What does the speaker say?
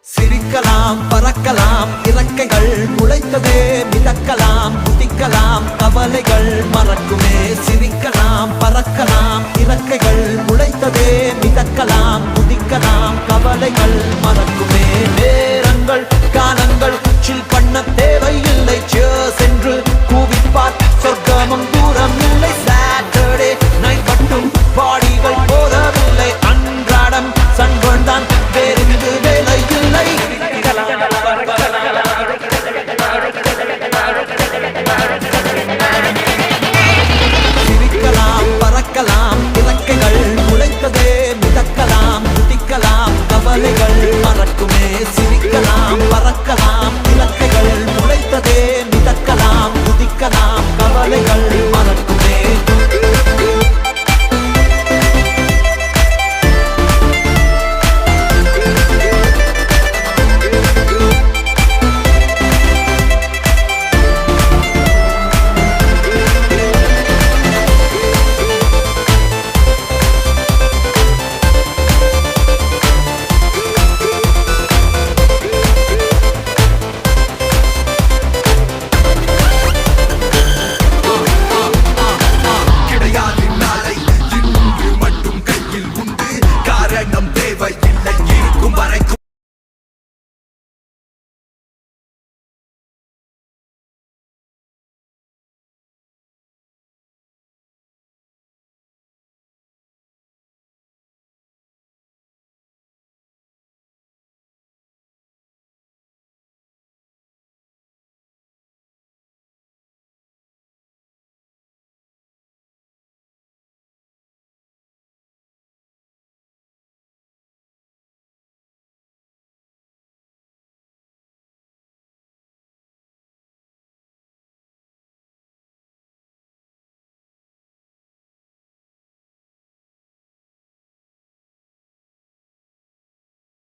சிரிக்கலாம் பறக்கலாம் இறக்கைகள் முளைத்ததே மிதக்கலாம் குதிக்கலாம் கவலைகள் மறக்குமே சிரிக்கலாம் பறக்கலாம் இறக்கைகள் முளைத்ததே மிதக்கலாம் குதிக்கலாம் கவலைகள் மறக்குமே நேரங்கள் காலங்கள் சில் பண்ண தேவையில்லை சென்று கூவிப்பார் சொர்க்கமும் தூரம் இல்லை சாட்டர்டே நைட் மட்டும் பாடிகள் போதவில்லை அன்றாடம் சன்பன் தான் வேறிங்கு வேலை இல்லை சிரிக்கலாம் பறக்கலாம் இறக்கைகள் முளைத்ததே மிதக்கலாம் குதிக்கலாம் கவலைகள் மறக்குமே சிரிக்கலாம் பறக்கலாம்